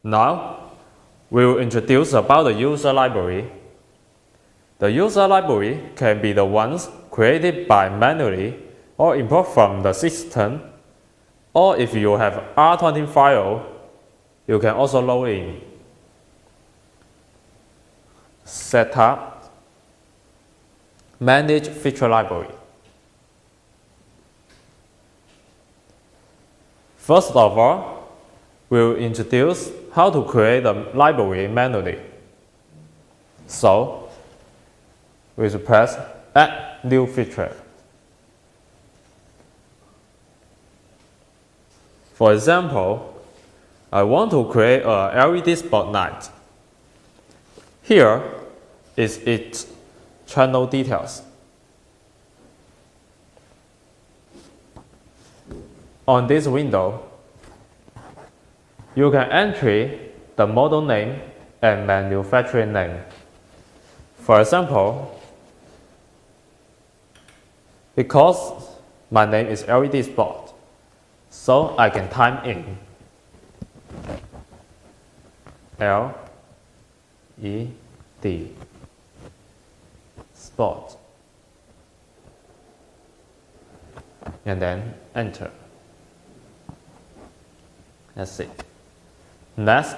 Now, we'll introduce about the user library. The user library can be the ones created by manually or import from the system, or if you have R20 file, you can also load in. Setup, manage feature library. First of all, we'll introduce how to create the library manually. So, we should press Add New Feature. For example, I want to create a LED spotlight. Here is its channel details. On this window, you can enter the model name and manufacturing name. For example, because my name is LED Spot, so I can type in LED Spot and then enter. That's it. Next,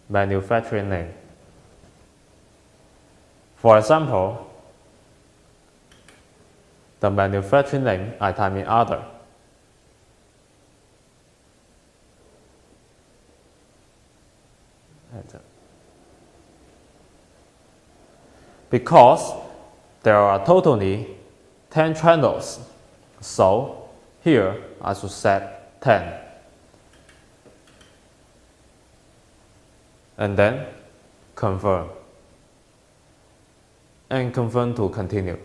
manufacturing name. For example, the manufacturing name I type in other. Enter. Because there are totally 10 channels, so here I should set 10. And then confirm. And confirm to continue.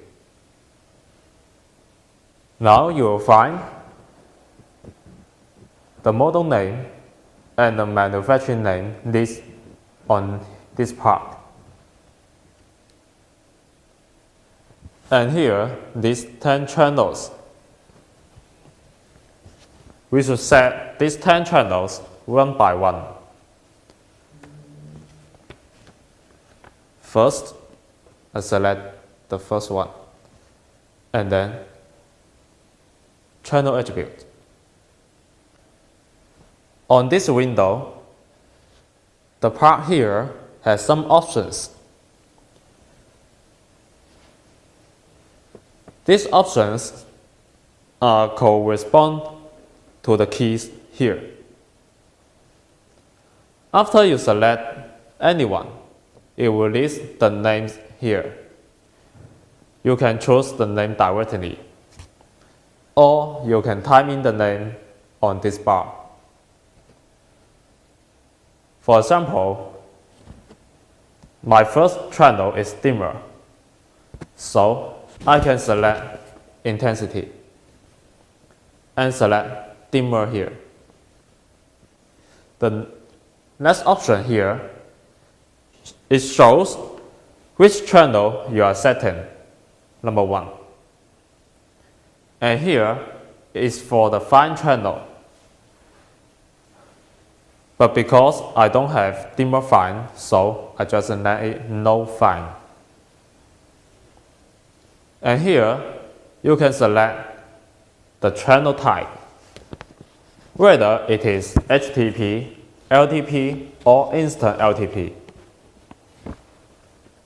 Now you will find the model name and the manufacturing name list on this part. And here, these 10 channels. We should set these 10 channels one by one. First, I select the first one, and then channel attribute. On this window, the part here has some options. These options correspond to the keys here. After you select anyone, it will list the names here. You can choose the name directly, or you can type in the name on this bar. For example, my first channel is dimmer, so I can select intensity and select dimmer here. The next option here, it shows which channel you are setting, number 1. And here is for the fine channel. But because I don't have dimmer fine, so I just let it no fine. And here, you can select the channel type, whether it is HTP, LTP, or instant LTP.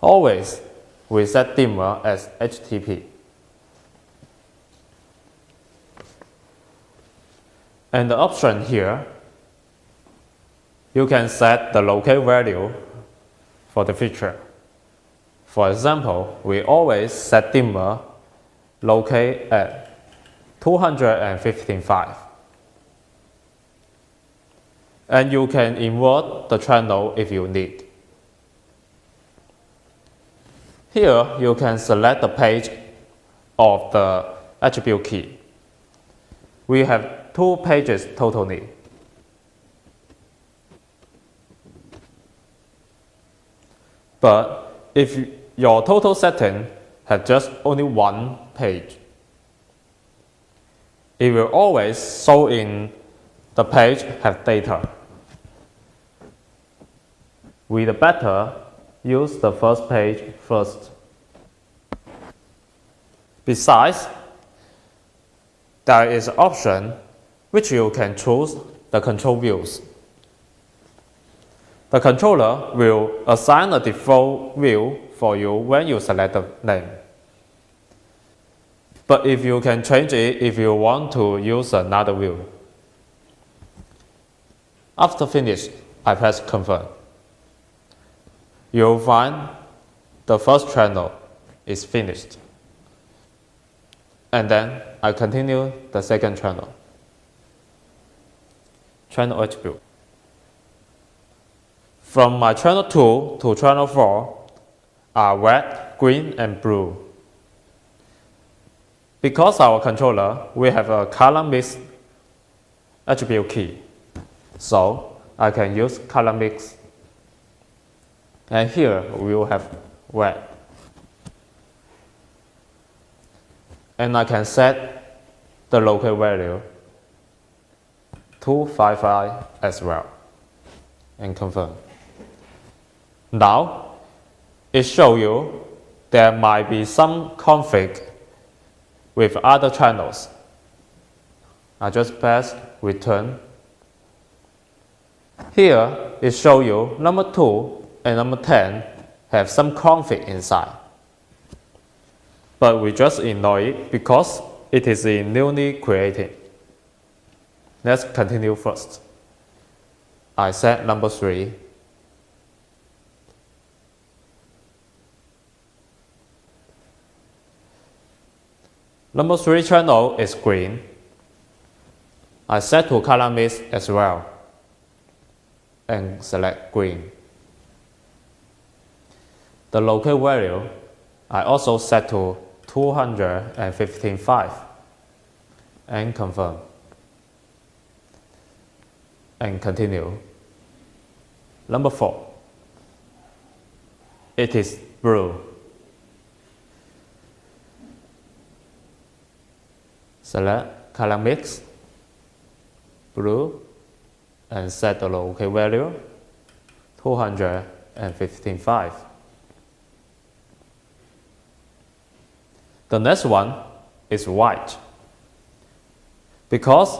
Always, we set dimmer as HTP. And the option here, you can set the locate value for the feature. For example, we always set dimmer locate at 215.5. And you can invert the channel if you need. Here, you can select the page of the attribute key. We have 2 pages totally. But if your total setting has just only 1 page, it will always show in the page have data. we'd better use the first page first. Besides, there is an option which you can choose the control views. The controller will assign a default view for you when you select the name. But if you can change it if you want to use another view. After finish, I press confirm. You'll find the first channel is finished. And then I continue the second channel. Channel attribute. From my channel 2 to channel 4 are red, green, and blue. Because our controller, we have a color mix attribute key. So I can use color mix. And here we will have red. And I can set the local value 255 as well. And confirm. Now, it shows you there might be some conflict with other channels. I just press return. Here, it shows you number 2 and number 10 have some conflict inside. But we just ignore it because it is newly created. Let's continue first. I set number 3. Number 3 channel is green. I set to color mix as well and select green. The local value I also set to 215.5 and confirm and continue. Number 4. It is blue. Select color mix, blue, and set the local value 215.5. The next one is white. Because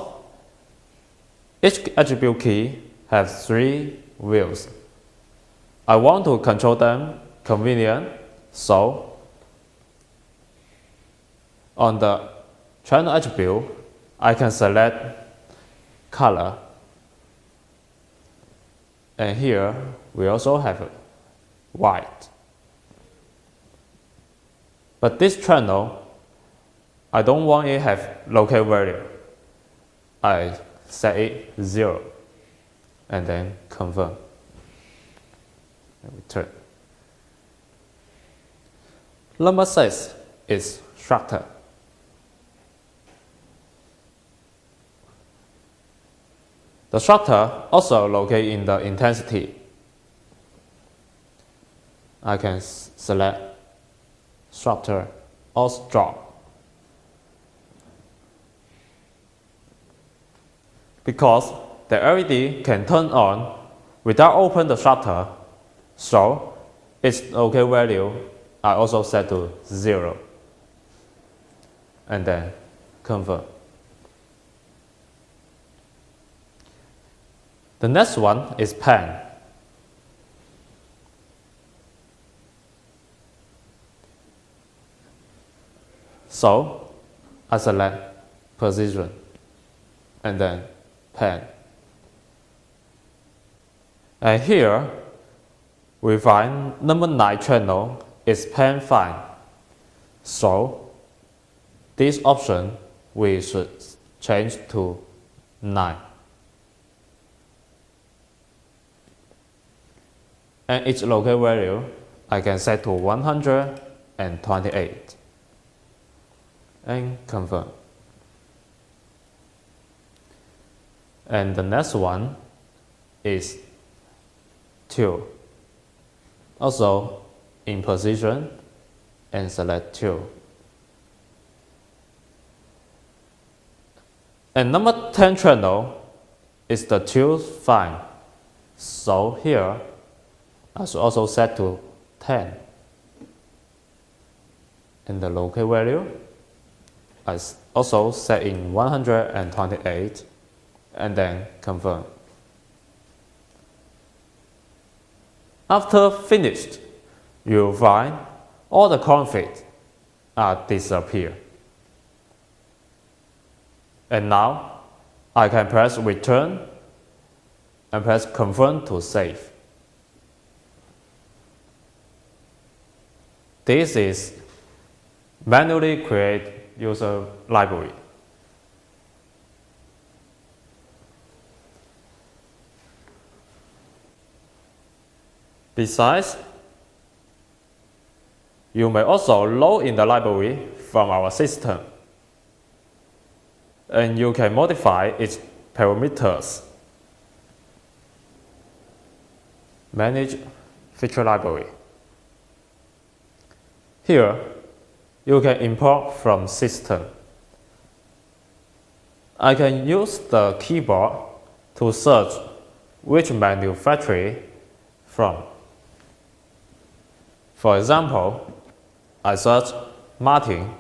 each attribute key has 3 views. I want to control them convenient, so on the channel attribute, I can select color. And here we also have white. But this channel, I don't want it to have local value. I set it 0 and then confirm and return. Number 6 is structure. The structure also located in the intensity. I can select structure or drop. Because the LED can turn on without open the shutter, so its local value I also set to 0 and then confirm. The next one is pen. So I select position and then pen. And here we find number 9 channel is pen fine. So this option we should change to 9. And its local value I can set to 128 and confirm. And the next one is 2. Also in position and select 2. And number 10 channel is the 2 fine. So here I should also set to 10. And the local value I also set in 128 and then confirm. After finished, you'll find all the configs are disappear. And now I can press return and press confirm to save. This is manually create user library. Besides, you may also load in the library from our system, and you can modify its parameters. Manage feature library. Here, you can import from system. I can use the keyboard to search which manufacturer from. For example, I search Martin,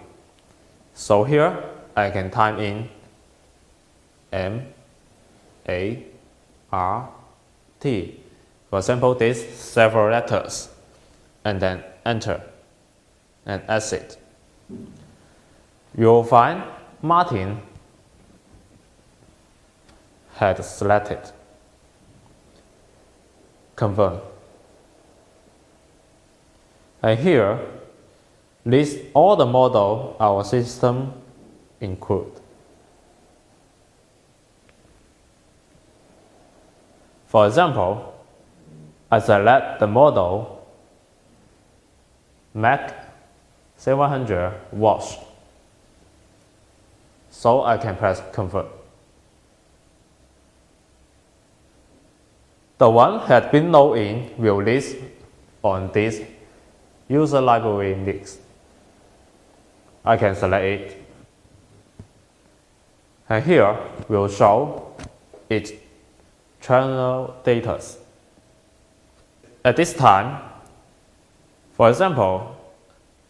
so here I can type in M-A-R-T. For example, these several letters, and then enter and exit. You'll find Martin had selected. Confirm. And here, list all the models our system include. For example, I select the model Mac 700 watch, so I can press confirm. The one had been logged in will list on this user library list. I can select it, and here will show its channel data. At this time, for example,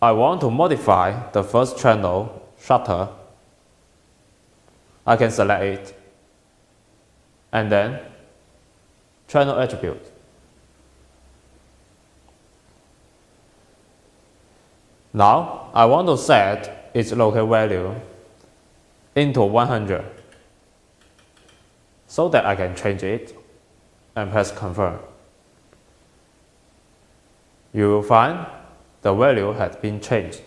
I want to modify the first channel shutter. I can select it, and then channel attribute. Now, I want to set its local value into 100 so that I can change it and press confirm. You will find the value has been changed.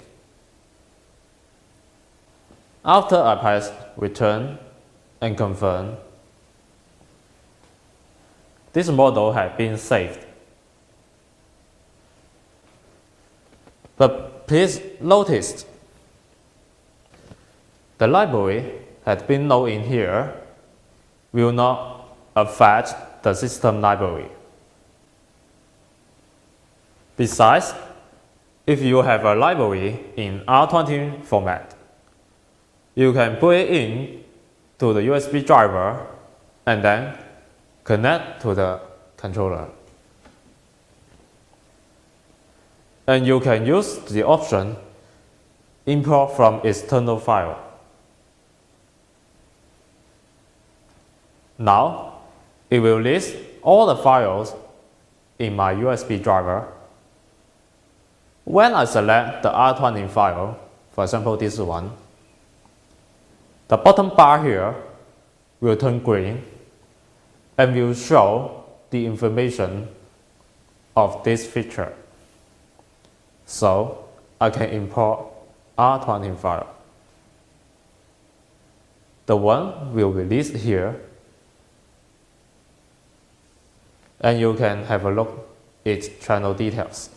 After I press return and confirm, this model has been saved. But please notice, the library has been loaded in here will not affect the system library. Besides, if you have a library in R20 format, you can put it in to the USB driver and then connect to the controller. And you can use the option import from external file. Now, it will list all the files in my USB driver. When I select the R20 file, for example this one, the bottom bar here will turn green and will show the information of this feature. So I can import R20 file. The one will be listed here, and you can have a look at its channel details.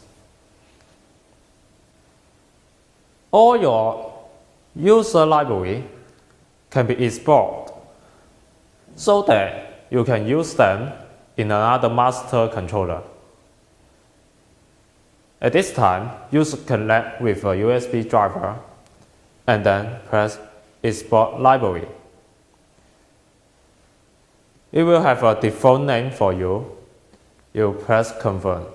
All your user library can be exported so that you can use them in another master controller. At this time, you should connect with a USB driver and then press Export Library. It will have a default name for you. You press Confirm.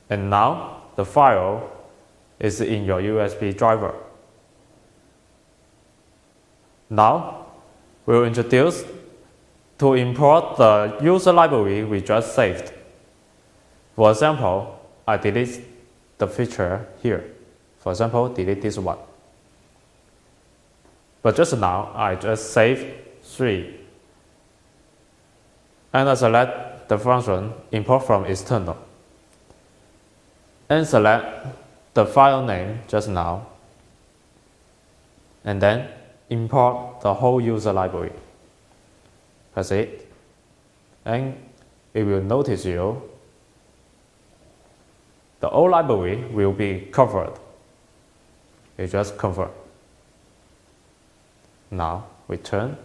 And now the file is in your USB driver. Now we'll introduce to import the user library we just saved. For example, I delete the feature here. For example, delete this one. But just now, I just saved 3. And I select the function import from external. And select the file name just now. And then import the whole user library. Press it. And it will notice you. The old library will be covered. You just confirm. Now return,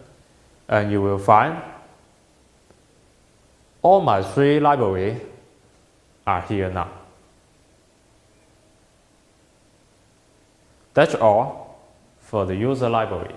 and you will find all my 3 libraries are here now. That's all for the user library.